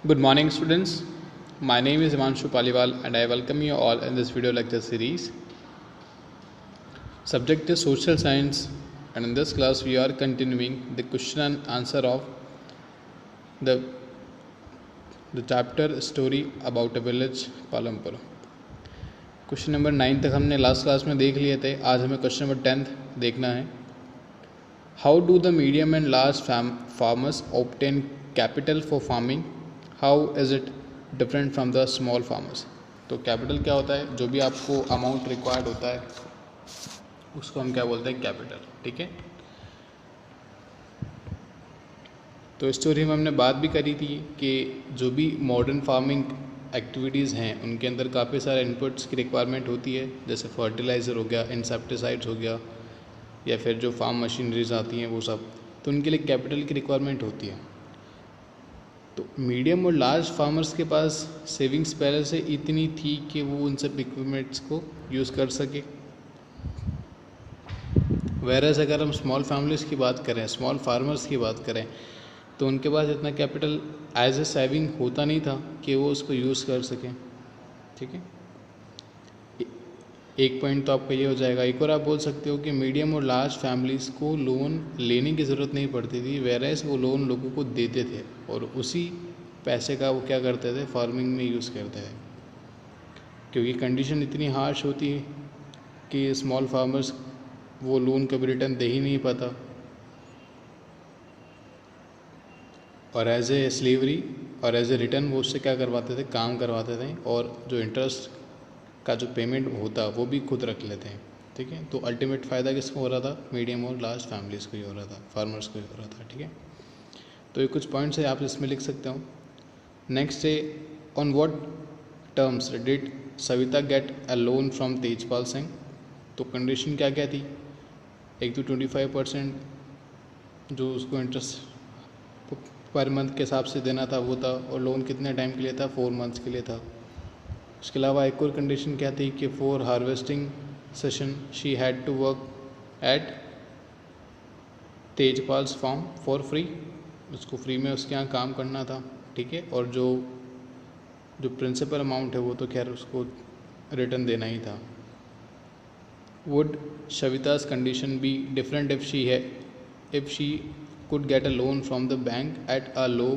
Good morning, students. My name is Himanshu Paliwal and I welcome you all in this video lecture series. Subject is social science, and in this class we are continuing the question and answer of the chapter story about a village Palampur. Question number 9 तक हमने last class में देख लिए थे. आज हमें question number 10 देखना है. How do the medium and large farmers obtain capital for farming? How is it different from the small farmers? तो कैपिटल क्या होता है? जो भी आपको अमाउंट रिक्वायर्ड होता है उसको हम क्या बोलते हैं? कैपिटल. ठीक है. तो स्टोरी में हमने बात भी करी थी कि जो भी मॉडर्न फार्मिंग एक्टिविटीज़ हैं उनके अंदर काफ़ी सारे इनपुट्स की रिक्वायरमेंट होती है, जैसे फर्टिलाइज़र हो गया, इंसेक्टिसाइड्स हो गया, या फिर जो फार्म मशीनरीज आती हैं वो सब. तो उनके लिए कैपिटल की रिक्वायरमेंट होती है. तो मीडियम और लार्ज फार्मर्स के पास सेविंग्स पहले से इतनी थी कि वो उन सब इक्विपमेंट्स को यूज़ कर सके. वेरएज़ अगर हम स्मॉल फैमिलीज़ की बात करें, स्मॉल फार्मर्स की बात करें, तो उनके पास इतना कैपिटल एज ए सेविंग होता नहीं था कि वो उसको यूज़ कर सकें. ठीक है. एक पॉइंट तो आपका ये हो जाएगा. एक और आप बोल सकते हो कि मीडियम और लार्ज फैमिलीज़ को लोन लेने की ज़रूरत नहीं पड़ती थी, वेरएज़ वो लोन लोगों को देते थे और उसी पैसे का वो क्या करते थे? फार्मिंग में यूज़ करते थे. क्योंकि कंडीशन इतनी हार्श होती है कि स्मॉल फार्मर्स वो लोन कभी रिटर्न दे ही नहीं पाता, और एज ए स्लेवरी और एज ए रिटर्न वो उससे क्या करवाते थे? काम करवाते थे, और जो इंटरेस्ट का जो पेमेंट होता वो भी खुद रख लेते हैं. ठीक है. तो अल्टीमेट फ़ायदा किसको हो रहा था? मीडियम और लार्ज फैमिलीज़ को ही हो रहा था, फार्मर्स को ही हो रहा था. ठीक है. तो ये कुछ पॉइंट्स है, आप इसमें लिख सकते हो. नेक्स्ट है, on what terms did Savita gate a loan from Tejpal Singh? तो कंडीशन क्या क्या थी? एक तो 25% जो उसको इंटरेस्ट पर मंथ के हिसाब से देना था वो था, और लोन कितने टाइम के लिए था? 4 मंथ्स के लिए था. उसके अलावा एक और कंडीशन क्या थी कि for harvesting session she had to work at Tejpal's farm for free. उसको फ्री में उसके यहाँ काम करना था. ठीक है. और जो प्रिंसिपल अमाउंट है वो तो खैर उसको रिटर्न देना ही था. Would Shavita's condition be different if she could get a loan from the bank at a low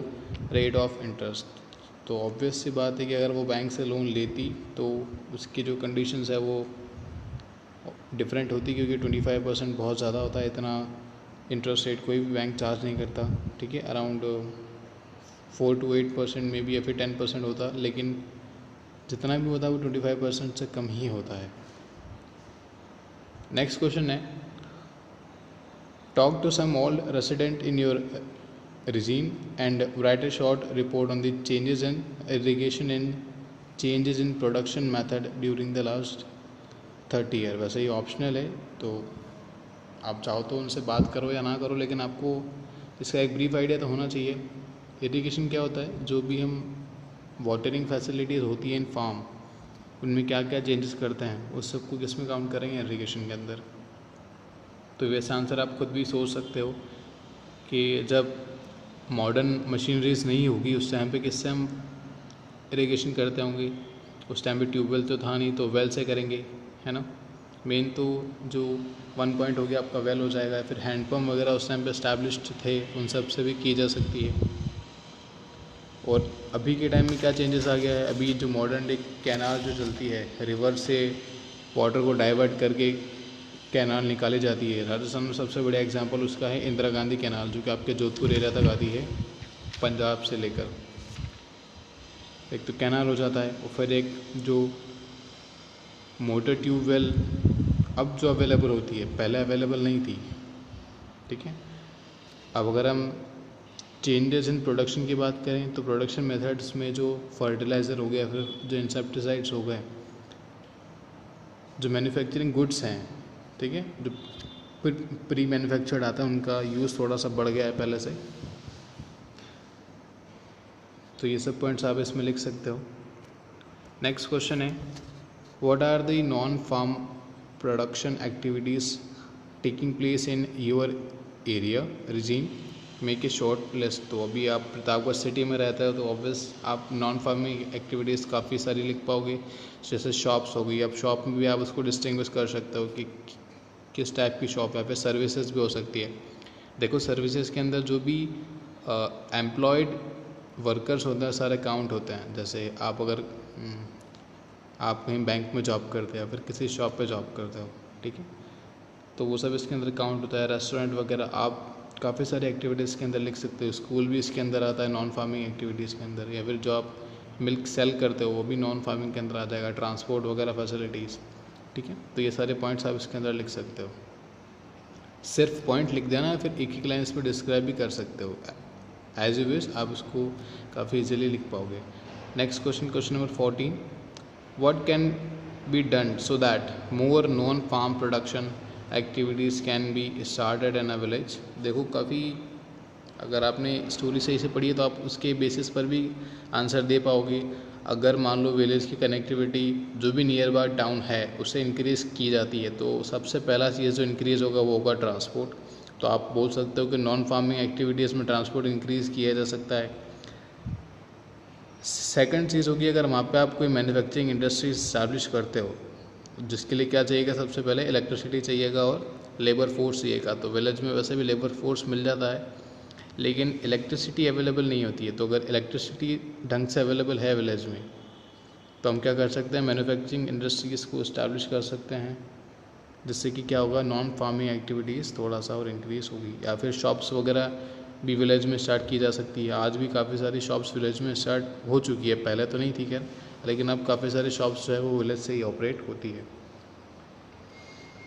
rate of interest? तो ऑब्वियस सी बात है कि अगर वो बैंक से लोन लेती तो उसकी जो कंडीशंस है वो डिफरेंट होती, क्योंकि 25% बहुत ज़्यादा होता है. इतना इंटरेस्ट रेट कोई भी बैंक चार्ज नहीं करता. ठीक है. अराउंड 4 to 8% में भी, या फिर 10% होता, लेकिन जितना भी होता है वो 25% से कम ही होता है. नेक्स्ट क्वेश्चन है, talk to some old resident in your regime and write a short report on the changes in irrigation and changes in production method during the last 30 year. वैसे ये ऑप्शनल है, तो आप चाहो तो उनसे बात करो या ना करो, लेकिन आपको इसका एक ब्रीफ आइडिया तो होना चाहिए. इरिगेशन क्या होता है? जो भी हम वाटरिंग फैसिलिटीज़ होती हैं इन फार्म, उनमें क्या क्या चेंजेस करते हैं उस सबको किस में काउंट करेंगे? इरिगेशन के अंदर. तो वैसे आंसर आप खुद भी सोच सकते हो कि जब मॉडर्न मशीनरीज नहीं होगी उस टाइम पे किससे हम इरिगेशन करते होंगे? उस टाइम पे ट्यूबवेल तो था नहीं, तो वेल से करेंगे, है ना. मेन तो जो 1 पॉइंट हो गया आपका वेल हो जाएगा, फिर हैंडपम्प वगैरह उस टाइम पे इस्टेब्लिश्ड थे, उन सब से भी की जा सकती है. और अभी के टाइम में क्या चेंजेस आ गया है? अभी जो मॉडर्न डे कैनाल जो चलती है, रिवर से वाटर को डाइवर्ट करके कैनाल निकाली जाती है. राजस्थान में सबसे बड़ा एग्जांपल उसका है इंदिरा गांधी कैनाल, जो कि आपके जोधपुर एरिया तक आती है, पंजाब से लेकर. एक तो कैनाल हो जाता है, और फिर एक जो मोटर ट्यूबवेल अब जो अवेलेबल होती है, पहले अवेलेबल नहीं थी. ठीक है. अब अगर हम चेंजेस इन प्रोडक्शन की बात करें, तो प्रोडक्शन मेथड्स में जो फर्टिलाइज़र हो गया, फिर जो इंसेक्टिसाइड्स हो गए, जो मैन्युफैक्चरिंग गुड्स हैं, ठीक है, जो प्री मैन्युफैक्चर्ड आता है, उनका यूज़ थोड़ा सा बढ़ गया है पहले से. तो ये सब पॉइंट्स आप इसमें लिख सकते हो. नेक्स्ट क्वेश्चन है, what are the non farm production activities taking place in your area regime? Make a short list. तो अभी आप प्रतापगढ़ सिटी में रहते हो तो ऑब्वियस आप नॉन फार्मिंग एक्टिविटीज़ काफ़ी सारी लिख पाओगे, जैसे शॉप्स हो गई। अब शॉप में भी आप उसको डिस्टिंग्विश कर सकते हो कि किस टाइप की शॉप है, फिर सर्विसेज भी हो सकती है। देखो सर्विसेज के अंदर जो भी एम्प्लॉयड वर्कर्स होते हैं सारे काउंट होते हैं। जैसे आप अगर आप कहीं बैंक में जॉब करते हो या फिर किसी शॉप पे जॉब करते हो, ठीक है, तो वो सब इसके अंदर काउंट होता है। रेस्टोरेंट वगैरह आप काफ़ी सारी एक्टिविटीज़ के अंदर लिख सकते हो। स्कूल भी इसके अंदर आता है नॉन फार्मिंग एक्टिविटीज़ के अंदर, या फिर जो आप मिल्क सेल करते हो वो भी नॉन फार्मिंग के अंदर आ जाएगा। ट्रांसपोर्ट वगैरह फैसिलिटीज़, ठीक है, तो ये सारे पॉइंट्स आप इसके अंदर लिख सकते हो। सिर्फ पॉइंट लिख देना है, फिर एक लाइन इस पर डिस्क्राइब भी कर सकते हो। एज यू विश आप उसको काफ़ी इजीली लिख पाओगे। Next question number 14, what can be done so that more non farm production activities can be started in a village. देखो काफ़ी, अगर आपने स्टोरी सही से पढ़ी है तो आप उसके बेसिस पर भी आंसर दे पाओगे। अगर मान लो विलेज की कनेक्टिविटी जो भी नियर बाय टाउन है उससे इंक्रीज़ की जाती है, तो सबसे पहला चीज़ जो इंक्रीज़ होगा वो होगा ट्रांसपोर्ट। तो आप बोल सकते हो कि नॉन फार्मिंग एक्टिविटीज़ में ट्रांसपोर्ट इंक्रीज़ किया जा सकता है। सेकंड चीज़ होगी, अगर वहाँ पे आप कोई मैन्युफैक्चरिंग इंडस्ट्री इस्टेब्लिश करते हो, जिसके लिए क्या चाहिएगा, सबसे पहले इलेक्ट्रिसिटी चाहिएगा और लेबर फोर्स चाहिएगा। तो विलेज में वैसे भी लेबर फोर्स मिल जाता है, लेकिन इलेक्ट्रिसिटी अवेलेबल नहीं होती है। तो अगर इलेक्ट्रिसिटी ढंग से अवेलेबल है विलेज में, तो हम क्या कर सकते हैं, मैन्युफैक्चरिंग इंडस्ट्रीज़ को इस्टेब्लिश कर सकते हैं, जिससे कि क्या होगा, नॉन फार्मिंग एक्टिविटीज़ थोड़ा सा और इंक्रीज़ होगी। या फिर शॉप्स वगैरह भी विलेज में स्टार्ट की जा सकती है। आज भी काफ़ी सारी शॉप्स विलेज में स्टार्ट हो चुकी है, पहले तो नहीं थी खैर, लेकिन अब काफ़ी सारी शॉप्स जो है वो विलेज से ही ऑपरेट होती है,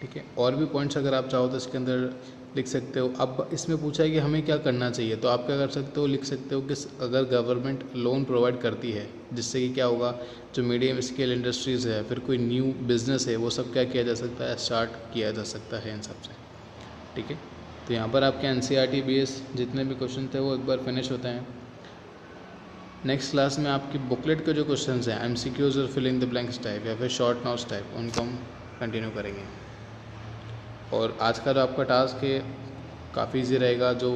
ठीक है। और भी पॉइंट्स अगर आप चाहो तो इसके अंदर लिख सकते हो। अब इसमें पूछा है कि हमें क्या करना चाहिए, तो आप क्या कर सकते हो, लिख सकते हो कि अगर गवर्नमेंट लोन प्रोवाइड करती है, जिससे कि क्या होगा, जो मीडियम स्केल इंडस्ट्रीज़ है, फिर कोई न्यू बिज़नेस है, वो सब क्या किया जा सकता है, स्टार्ट किया जा सकता है इन सबसे, ठीक है। तो यहाँ पर आपके NCERT बेस जितने भी क्वेश्चन थे वो एक बार फिनिश होते हैं। नेक्स्ट क्लास में आपकी बुकलेट के जो क्वेश्चन हैं MCQs और fill in the blanks type या फिर शॉर्ट नोट्स टाइप, उनको हम कंटिन्यू करेंगे। और आज का जो आपका टास्क है काफ़ी ईजी रहेगा। जो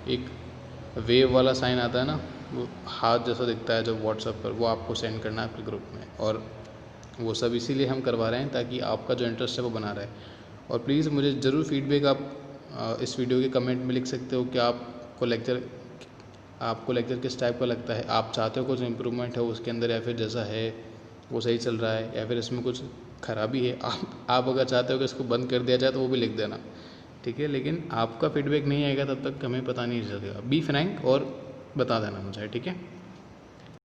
एक वेव वाला साइन आता है ना, वो हाथ जैसा दिखता है जो व्हाट्सएप पर, वो आपको सेंड करना है आपके ग्रुप में। और वो सब इसीलिए हम करवा रहे हैं ताकि आपका जो इंटरेस्ट है वो बना रहे। और प्लीज़ मुझे ज़रूर फीडबैक आप इस वीडियो के कमेंट में लिख सकते हो कि आपको लेक्चर किस टाइप का लगता है, आप चाहते हो कुछ इम्प्रूवमेंट है उसके अंदर, या फिर जैसा है वो सही चल रहा है, या फिर इसमें कुछ खराबी है। आप अगर चाहते हो कि इसको बंद कर दिया जाए तो वो भी लिख देना, ठीक है। लेकिन आपका फीडबैक नहीं आएगा तब तक हमें पता नहीं चलेगा। बी फ्रैंक और बता देना मुझे, ठीक है।